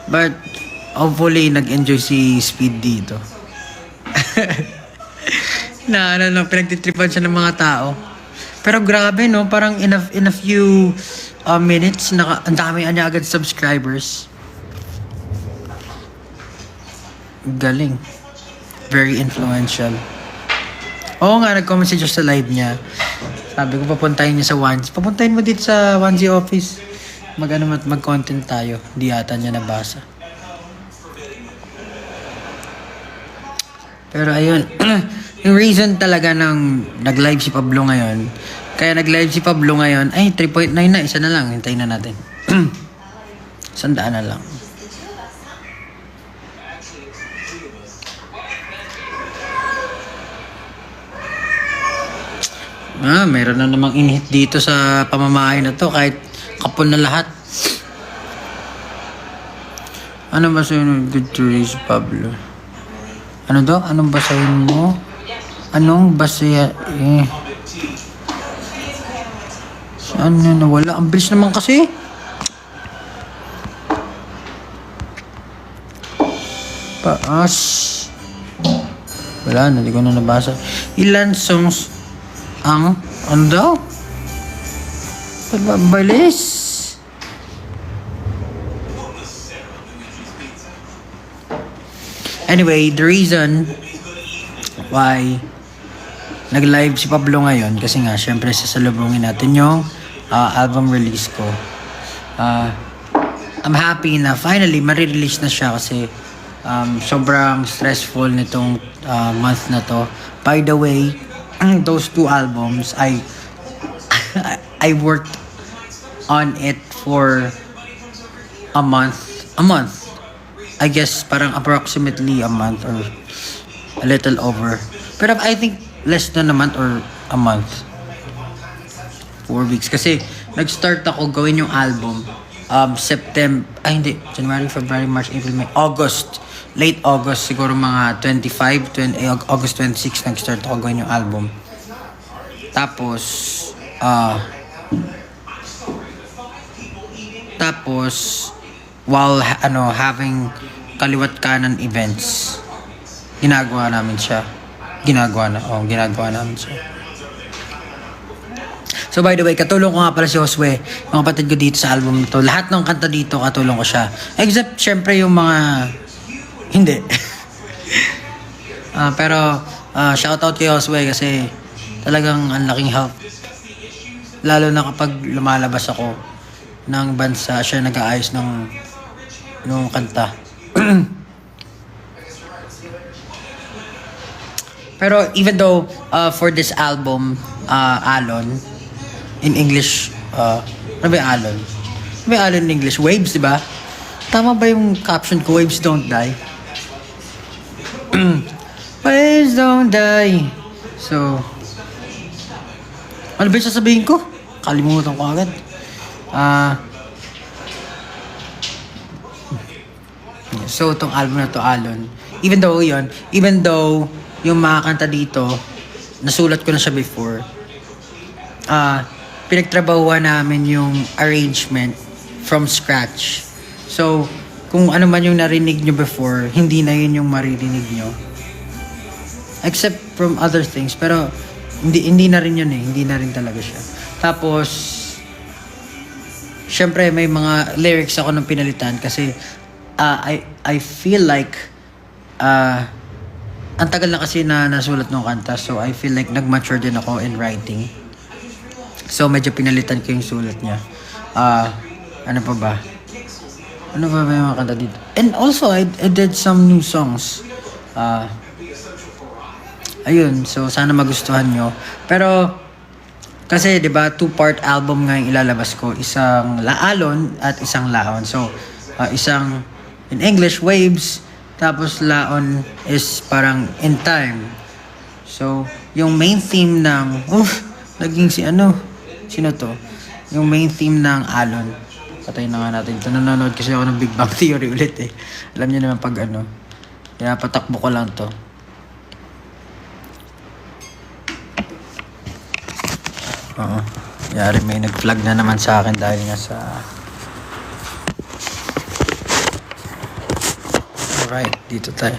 But, hopefully, nag-enjoy si Speed dito. Na, pinagtitripan siya ng mga tao. Pero grabe, no? Parang in a few minutes, ang dami niya agad subscribers. Galing. Very influential. Oo nga, nag-comment siya sa live niya. Sabi ko, papuntahin niya sa Onesie. Papuntahin mo dito sa Onesie office. Mag-content tayo. Hindi yata niya nabasa. Pero ayun, yung reason talaga ng nag-live si Pablo ngayon, kaya nag-live si Pablo ngayon, ay 3.9 na, isa na lang, hintayin na natin. 100 na lang. Mayroon na namang inhit dito sa pamamahay na to, kahit kapon na lahat. Ano ba sa'yo ng good to raise Pablo? Ano daw? Anong basahin mo? Anong basaya? Saan na nawala? Ang bilis naman kasi. Paas. Wala na, di ko na nabasa. Ilan songs ang, ano daw? Bilis. Anyway, the reason why nag-live si Pablo ngayon, kasi nga, syempre, sasalubungin natin yung album release ko. I'm happy na finally, marirelease na siya kasi sobrang stressful nitong month na to. By the way, those two albums, I worked on it for a month. I guess parang approximately a month or a little over. Pero I think less than a month or a month. 4 weeks. Kasi nag-start ako gawin yung album January, February, March, April, May, August. Late August, siguro mga August 26 nag-start ako gawin yung album. Tapos while having kaliwat kanan events, ginagawa namin siya. So by the way, katulong ko nga pala si Josue, mga kapatid ko dito sa album to. Lahat ng kanta dito, katulong ko siya. Except syempre yung mga hindi. Pero shoutout kay Josue kasi talagang ang laking help. Lalo na kapag lumalabas ako ng bansa, siya nag-aayos ng kanta. Pero even though for this album, Alon, in English, ano ba yung Alon? Ano ba yung Alon in English? Waves, di ba? Tama ba yung caption ko? Waves don't die. Waves don't die. So, ano ba yung sasabihin ko? Kalimutan ko agad. So, itong album na to, Alon, even though yung mga kanta dito, nasulat ko na siya before, pinagtrabahuan namin yung arrangement from scratch. So, kung ano man yung narinig nyo before, hindi na yun yung maririnig nyo. Except from other things, pero hindi na rin yun eh. Hindi na rin talaga siya. Tapos, syempre may mga lyrics ako nang pinalitan kasi I feel like ang tagal na kasi na nasulat ng kanta, so I feel like nag-mature din ako in writing. So medyo pinalitan ko yung sulat niya. Ano pa ba yung mga kanta dito? And also I did some new songs. Ayun, so sana magustuhan nyo. Pero kasi 'di ba, 2-part album nga yung ilalabas ko, isang Alon at isang Laon. So isang in English, Waves, tapos Laon is parang In Time. So yung main theme ng naging sino to? Yung main theme ng Alon. Patayin na nga natin ito. Nanonood kasi ako ng Big Bang Theory ulit eh. Alam niyo naman pag kaya patakbo ko lang to. Yari, may nag-flag na naman sa akin dahil nga sa Alright, dito tayo.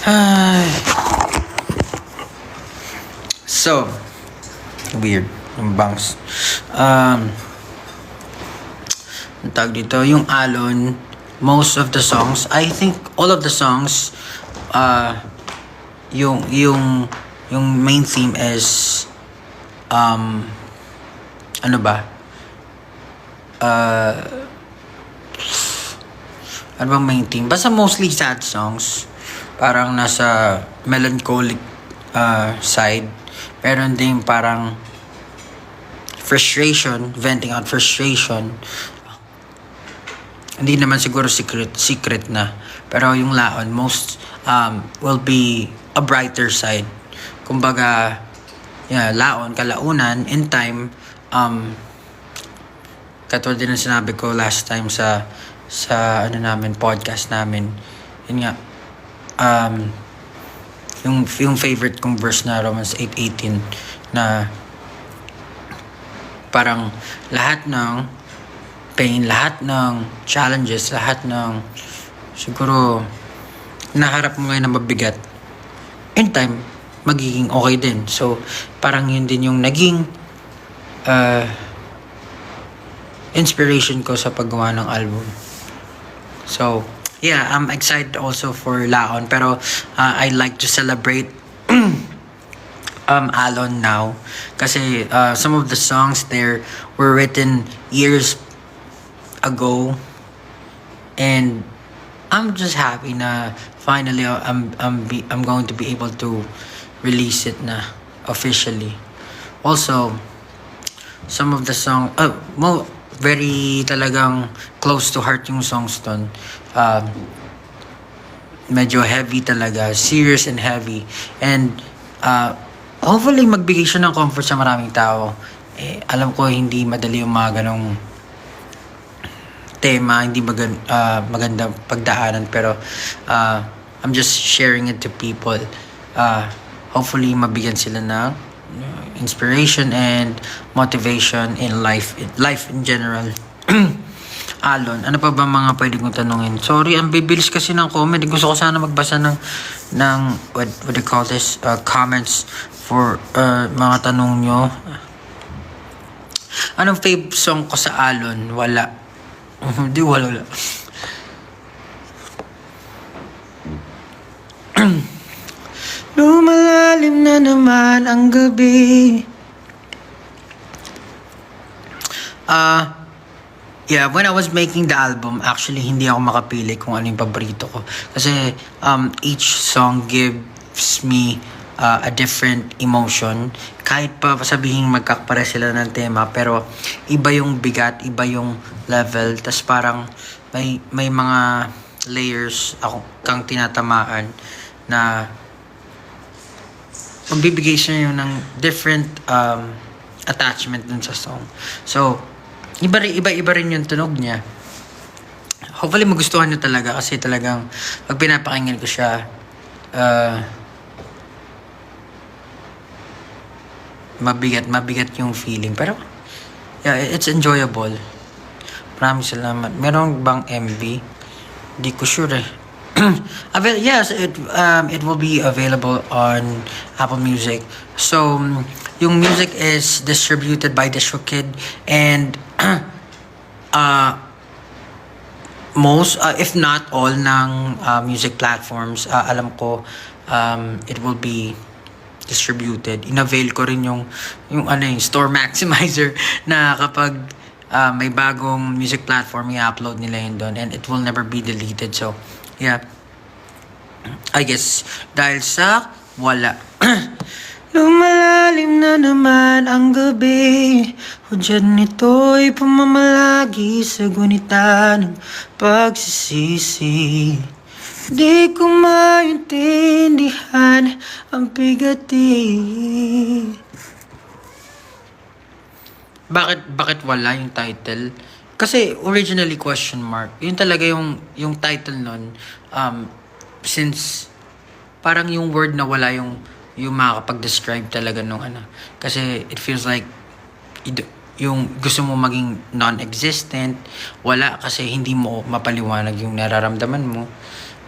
Ay. So, weird. Yung bangs. Ang tawag dito, yung Alon, most of the songs, I think all of the songs, yung main theme is, ano ba? Ano bang main theme? Basta mostly sad songs. Parang nasa melancholic side. Meron din parang frustration, venting out frustration. Hindi naman siguro secret na. Pero yung Laon, most will be a brighter side. Kumbaga, Laon, kalaunan, in time, katulad din ang sinabi ko last time sa podcast namin. Yun nga, yung favorite kong verse na Romans 8:18 na parang lahat ng pain, lahat ng challenges, lahat ng siguro naharap mo ngayon na mabigat, in time magiging okay din. So parang yun din yung naging inspiration ko sa paggawa ng album. So yeah, I'm excited also for Laon, pero I like to celebrate Alon now kasi some of the songs there were written years ago, and I'm just happy na finally I'm going to be able to release it na officially. Also, some of the song very talagang close to heart yung songs ton. Medyo heavy talaga, serious and heavy, and hopefully magbigay siya ng comfort sa maraming tao. Alam ko hindi madali yung mga ganong tema, hindi maganda pagdaanan, pero I'm just sharing it to people. Hopefully mabigyan sila ng inspiration and motivation in life in general. Alon, ano pa ba mga pwede kong tanungin? Sorry, ang bibilis kasi ng comment. Gusto ko sana magbasa ng what do you call this, comments for mga tanong nyo. Anong fave song ko sa Alon? Wala. Hindi, wala. Lumalalim na naman ang gabi. Yeah, when I was making the album, actually hindi ako makapili kung ano yung paborito ko. Kasi each song gives me a different emotion. Kahit pa sabihin magkakapare sila ng tema, pero iba yung bigat, iba yung level. Tas parang may mga layers ako kang tinatamaan na magbibigay siya yung ng different attachment dun sa song. So, iba rin yung tunog niya. Hopefully magustuhan nyo talaga kasi talagang pag pinapakinggan ko siya, mabigat yung feeling. Pero, yeah, it's enjoyable. Maraming salamat. Meron bang MV? Di ko sure eh. Yes, it will be available on Apple Music. So, yung music is distributed by DistroKid, and most, if not all, ng music platforms, alam ko, it will be distributed. In-avail ko rin yung store maximizer na kapag may bagong music platform, i-upload nila yun doon, and it will never be deleted. So, yeah. I guess, dahil sa wala. Lumalalim na naman ang gabi, hudyat nito'y pamamalagi sa gunita ng pagsisisi. Di ko maintindihan ang bigati. Bakit wala yung title? Kasi originally question mark. Yun talaga yung title nun. Since parang yung word na wala yung makakapag-describe talaga nung ano. Kasi it feels like yung gusto mo maging non-existent, wala kasi hindi mo mapaliwanag yung nararamdaman mo,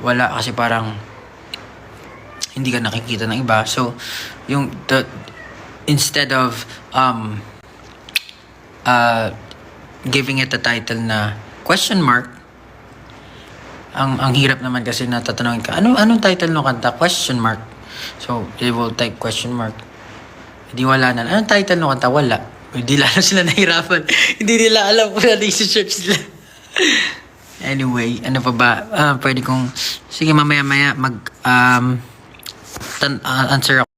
wala kasi parang hindi ka nakikita ng iba. So yung instead of giving it a title na question mark, ang hirap naman kasi na tatanungin ka, anong title ng kanta? Question mark. So they will type question mark, hindi wala na. Anong title ng kanta? Wala. Hindi lalo sila nahirapan. Hindi nila alam kung ano yung search nila. Anyway, ano pa ba? Pwede kong, sige mamaya-maya answer ako.